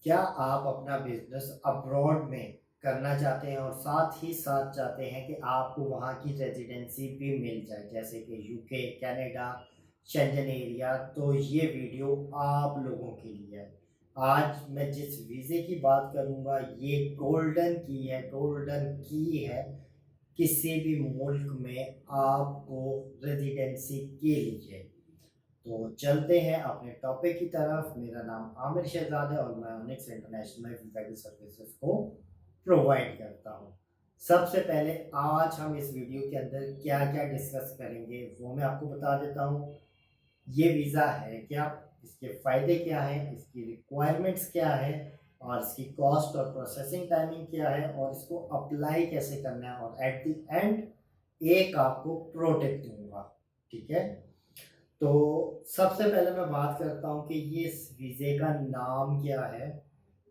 क्या आप अपना बिजनेस अब्रॉड में करना चाहते हैं और साथ ही साथ चाहते हैं कि आपको वहाँ की रेजिडेंसी भी मिल जाए, जैसे कि यूके, कनाडा, शेंजन एरिया? तो ये वीडियो आप लोगों के लिए है। आज मैं जिस वीज़े की बात करूँगा ये गोल्डन की है किसी भी मुल्क में आपको रेजिडेंसी के लिए। तो चलते हैं अपने टॉपिक की तरफ। मेरा नाम आमिर शहजाद है और मैं ओनिक्स इंटरनेशनल वीज़ा की सर्विसेज को प्रोवाइड करता हूँ। सबसे पहले आज हम इस वीडियो के अंदर क्या क्या डिस्कस करेंगे वो मैं आपको बता देता हूँ। ये वीज़ा है क्या, इसके फ़ायदे क्या हैं, इसकी रिक्वायरमेंट्स क्या है और इसकी कॉस्ट और प्रोसेसिंग टाइमिंग क्या है और इसको अप्लाई कैसे करना है, और एट द एंड एक आपको प्रोटेक्ट दूंगा। ठीक है, तो सबसे पहले मैं बात करता हूँ कि ये इस वीज़े का नाम क्या है।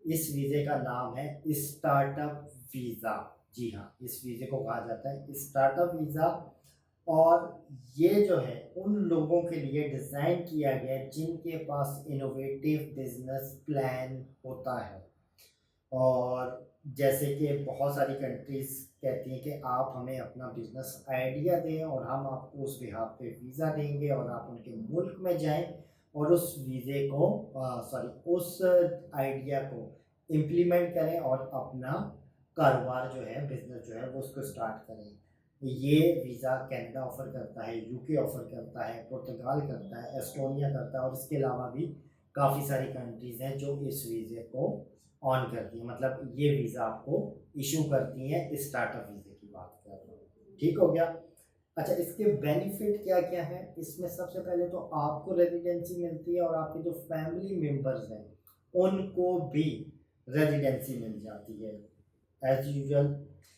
इस वीज़े का नाम है स्टार्टअप वीज़ा। जी हाँ, इस वीज़े को कहा जाता है स्टार्टअप वीज़ा। और ये जो है उन लोगों के लिए डिज़ाइन किया गया है जिनके पास इनोवेटिव बिजनेस प्लान होता है। और जैसे कि बहुत सारी कंट्रीज़ कहती हैं कि आप हमें अपना बिज़नेस आइडिया दें और हम आपको उस बिहाफ़ पे वीज़ा देंगे और आप उनके मुल्क में जाएं और उस वीज़े को उस आइडिया को इम्प्लीमेंट करें और अपना कारोबार जो है, बिज़नेस जो है वो उसको स्टार्ट करें। ये वीज़ा कनाडा ऑफ़र करता है, यूके ऑफ़र करता है, पुर्तगाल करता है, एस्टोनिया करता है और इसके अलावा भी काफ़ी सारी कंट्रीज़ हैं जो इस वीज़े को ऑन करती हैं, मतलब ये वीज़ा आपको इशू करती हैं। स्टार्टअप वीज़े की बात कर रहा हूँ, ठीक हो गया। अच्छा, इसके बेनिफिट क्या क्या हैं? इसमें सबसे पहले तो आपको रेजिडेंसी मिलती है और आपके जो फैमिली मेम्बर्स हैं उनको भी रेजिडेंसी मिल जाती है। एज यूजल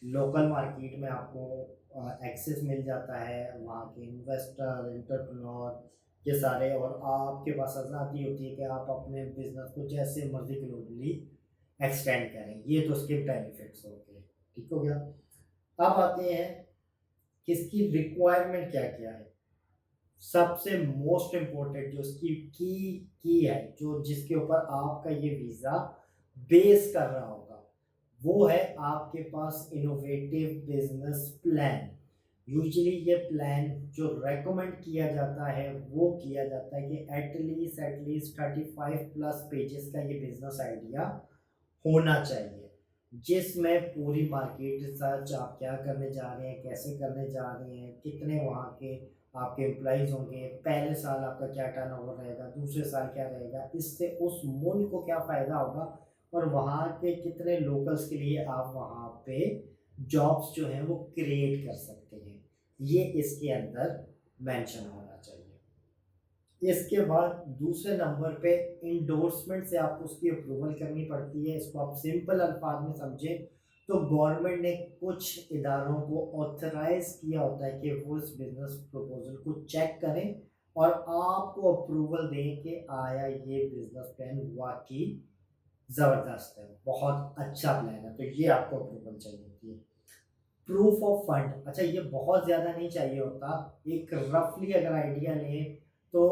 लोकल मार्केट में आपको एक्सेस मिल जाता है, वहाँ के इन्वेस्टर, एंटरप्रेन्योर ये सारे, और आपके पास आज़ादी होती है कि आप अपने बिजनेस को जैसे मर्जी ग्लोबली एक्सटेंड करें। ये तो उसके बेनिफिट्स होते हैं, ठीक हो गया। अब आते हैं कि इसकी रिक्वायरमेंट क्या क्या है। सबसे मोस्ट इम्पोर्टेंट जो इसकी की है, जो जिसके ऊपर आपका ये वीज़ा बेस कर रहा होगा, वो है आपके पास इनोवेटिव बिजनेस प्लान। यूजुअली ये प्लान जो रेकमेंड किया जाता है वो किया जाता है कि एटलीस्ट 35+ पेजेस का ये बिजनेस आइडिया होना चाहिए, जिसमें पूरी मार्केट रिसर्च, आप क्या करने जा रहे हैं, कैसे करने जा रहे हैं, कितने वहाँ के आपके एम्प्लॉइज़ होंगे, पहले साल आपका क्या टर्नओवर रहेगा, दूसरे साल क्या रहेगा, इससे उस मुल्क को क्या फ़ायदा होगा और वहाँ के कितने लोकल्स के लिए आप वहाँ पे जॉब्स जो हैं वो क्रिएट कर सकते हैं, ये इसके अंदर मेंशन होना चाहिए। इसके बाद दूसरे नंबर पे इंडोर्समेंट से आपको उसकी अप्रूवल करनी पड़ती है। इसको आप सिंपल अल्फाज में समझें तो गवर्नमेंट ने कुछ इदारों को ऑथराइज किया होता है कि वो इस बिजनेस प्रपोजल को चेक करें और आपको अप्रूवल दें कि आया ये बिजनेस प्लान वाकई ज़बरदस्त है, बहुत अच्छा प्लान है, तो ये आपको अप्रूवल चाहिए होती है। प्रूफ ऑफ फंड, अच्छा ये बहुत ज़्यादा नहीं चाहिए होता। एक रफली अगर आइडिया लें तो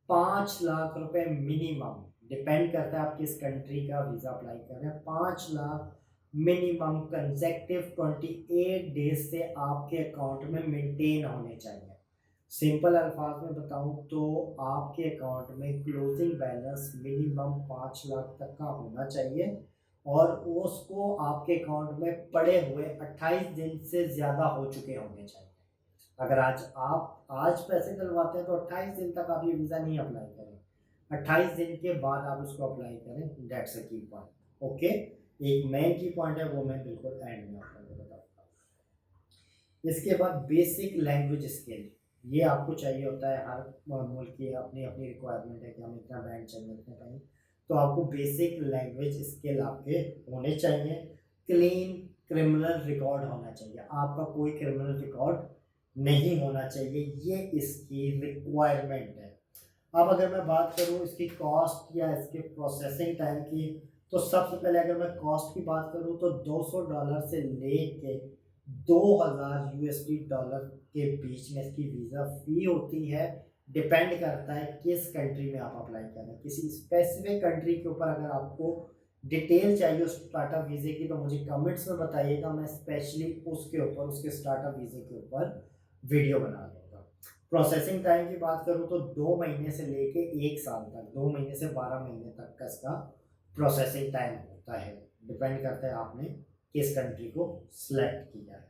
5 लाख रुपए मिनिमम, डिपेंड करता है आप किस कंट्री का वीज़ा अप्लाई कर रहे हैं, 5 लाख मिनिमम कंसेक्टिव 28 डेज से आपके अकाउंट में मेंटेन होने चाहिए। सिंपल अल्फाज में बताऊं तो आपके अकाउंट में क्लोजिंग बैलेंस मिनिमम 5 लाख तक का होना चाहिए और उसको आपके अकाउंट में पड़े हुए 28 दिन से ज़्यादा हो चुके होने चाहिए। अगर आज पैसे डलवाते हैं तो 28 दिन तक आप ये वीज़ा नहीं अप्लाई करें, 28 दिन के बाद आप उसको अप्लाई करें। दैट्स अ की पॉइंट। ओके, एक मेन की पॉइंट है वो मैं बिल्कुल एंड में आपको बताऊंगा। इसके बाद बेसिक लैंग्वेज स्किल, ये आपको चाहिए होता है। हर मुल्क की अपनी अपनी रिक्वायरमेंट है कि हम इतना बैंड चाहिए, इतने टाइम, तो आपको बेसिक लैंग्वेज स्किल आपके होने चाहिए। क्लीन क्रिमिनल रिकॉर्ड होना चाहिए, आपका कोई क्रिमिनल रिकॉर्ड नहीं होना चाहिए, ये इसकी रिक्वायरमेंट है। अब अगर मैं बात करूँ इसकी कॉस्ट या इसके प्रोसेसिंग टाइम की, तो सबसे पहले अगर मैं कॉस्ट की बात करूँ तो $200 से लेके 2000 USD डॉलर के बीच में इसकी वीज़ा फ़ी होती है। डिपेंड करता है किस कंट्री में आप अप्लाई कर रहे हैं। किसी स्पेसिफिक कंट्री के ऊपर अगर आपको डिटेल चाहिए उस स्टार्टअप वीज़े की तो मुझे कमेंट्स में बताइएगा, मैं स्पेशली उसके ऊपर, उसके स्टार्टअप वीज़े के ऊपर वीडियो बना दूँगा। प्रोसेसिंग टाइम की बात करूँ तो 2 महीने से लेके 1 साल तक, 2 महीने से 12 महीने तक का इसका प्रोसेसिंग टाइम होता है। डिपेंड करता है आपने किस कंट्री को सिलेक्ट किया है।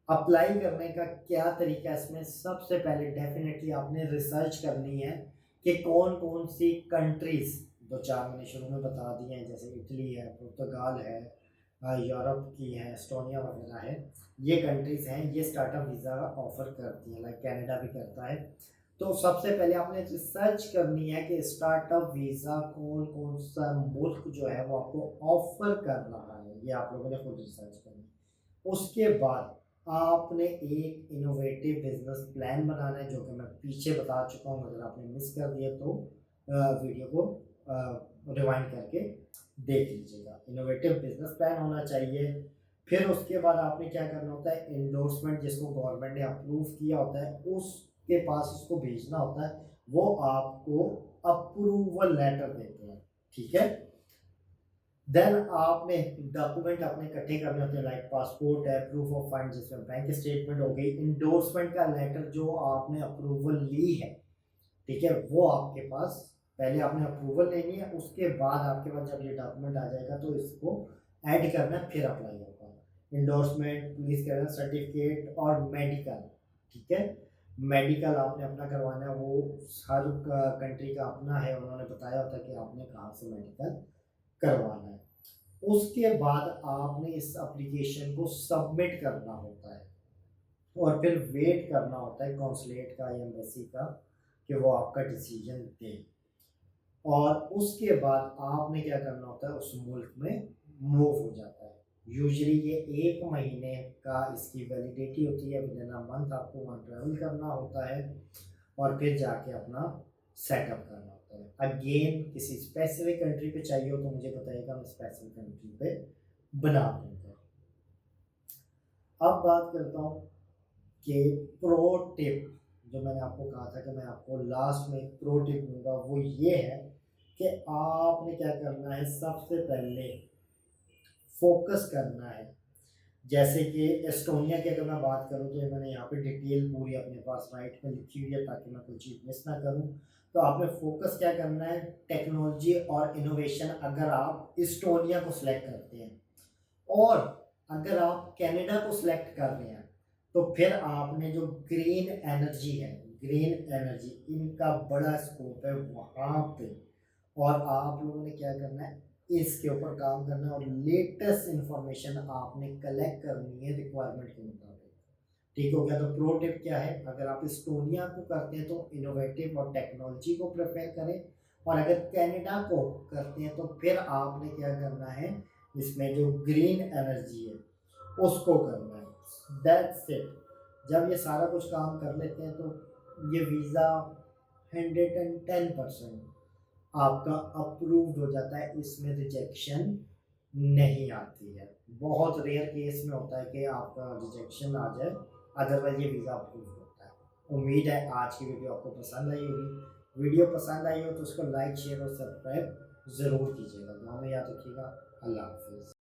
अप्लाई करने का क्या तरीका है इसमें, सबसे पहले डेफिनेटली आपने रिसर्च करनी है कि कौन कौन सी कंट्रीज़, 2-4 मैंने शुरू में बता दिए हैं, जैसे इटली है, पुर्तगाल है, यूरोप की है, एस्टोनिया वगैरह है, ये कंट्रीज़ हैं, ये स्टार्टअप वीज़ा ऑफ़र करती हैं, लाइक कनाडा भी करता है। तो सबसे पहले आपने रिसर्च करनी है कि स्टार्टअप वीज़ा कौन कौन सा मुल्क जो है वो आपको ऑफ़र कर रहा है, ये आप लोगों ने खुद रिसर्च करनी है। उसके बाद आपने एक इनोवेटिव बिजनेस प्लान बनाना है, जो कि मैं पीछे बता चुका हूँ, अगर आपने मिस कर दिया तो वीडियो को रिवाइंड करके देख लीजिएगा। इनोवेटिव बिजनेस प्लान होना चाहिए। फिर उसके बाद आपने क्या करना होता है, एंडोर्समेंट जिसको गवर्नमेंट ने अप्रूव किया होता है उसके पास उसको भेजना होता है, वो आपको अप्रूवल लेटर देते हैं, ठीक है। देन आपने डॉक्यूमेंट अपने इकट्ठे करने होते हैं, लाइक पासपोर्ट है, प्रूफ ऑफ फंड जिसमें बैंक स्टेटमेंट हो गई, इंडोर्समेंट का लेटर जो आपने अप्रूवल ली है, ठीक है, वो आपके पास पहले आपने अप्रूवल लेनी है, उसके बाद आपके पास जब ये डॉक्यूमेंट आ जाएगा तो इसको ऐड करना है, फिर अप्लाई होगा। इंडोर्समेंट, पुलिस क्लियरेंस सर्टिफिकेट और मेडिकल, ठीक है। मेडिकल आपने अपना करवाना है, वो हर कंट्री का अपना है, उन्होंने बताया होता है कि आपने कहाँ से मेडिकल करवाना है। उसके बाद आपने इस एप्लीकेशन को सबमिट करना होता है और फिर वेट करना होता है कॉन्सुलेट का या एम्बेसी का कि वो आपका डिसीजन दे। और उसके बाद आपने क्या करना होता है, उस मुल्क में मूव हो जाता है। यूजुअली ये 1 महीने का इसकी वैलिडिटी होती है, विदिन अ मंथ आपको वहाँ ट्रैवल करना होता है और फिर जाके अपना सेटअप करना होता है। अगेन किसी स्पेसिफिक कंट्री पे चाहिए हो तो मुझे बताइएगा, मैं स्पेसिफिक कंट्री पे बना दूँगा। अब बात करता हूँ कि प्रो टिप, जो मैंने आपको कहा था कि मैं आपको लास्ट में एक प्रो टिप दूँगा, वो ये है कि आपने क्या करना है, सबसे पहले फोकस करना है। जैसे कि एस्टोनिया की अगर मैं बात करूँ तो मैंने यहाँ पे डिटेल पूरी अपने पास राइट में लिखी हुई है ताकि मैं कोई चीज़ मिस ना करूँ। तो आपने फोकस क्या करना है, टेक्नोलॉजी और इनोवेशन, अगर आप एस्टोनिया को सिलेक्ट करते हैं और अगर आप कनाडा को सिलेक्ट कर रहे हैं तो फिर आपने जो ग्रीन एनर्जी है, ग्रीन एनर्जी, इनका बड़ा स्कोप है वहाँ पे, और आप लोगों ने क्या करना है, इसके ऊपर काम करना है और लेटेस्ट इंफॉर्मेशन आपने कलेक्ट करनी है रिक्वायरमेंट के मुताबिक। ठीक हो गया। तो प्रो टिप क्या है, अगर आप एस्टोनिया को करते हैं तो इनोवेटिव और टेक्नोलॉजी को प्रेफर करें, और अगर कनाडा को करते हैं तो फिर आपने क्या करना है, इसमें जो ग्रीन एनर्जी है उसको करना है। That's it. जब ये सारा कुछ काम कर लेते हैं तो ये वीज़ा 110% आपका अप्रूव्ड हो जाता है, इसमें रिजेक्शन नहीं आती है। बहुत रेयर केस में होता है कि आपका रिजेक्शन आ जाए, अदरवाइज ये वीज़ा अप्रूव होता है। उम्मीद है आज की वीडियो आपको पसंद आई होगी। वीडियो पसंद आई हो तो उसको लाइक, शेयर और सब्सक्राइब ज़रूर कीजिएगा। दुआ में याद रखिएगा। अल्लाह हाफिज़।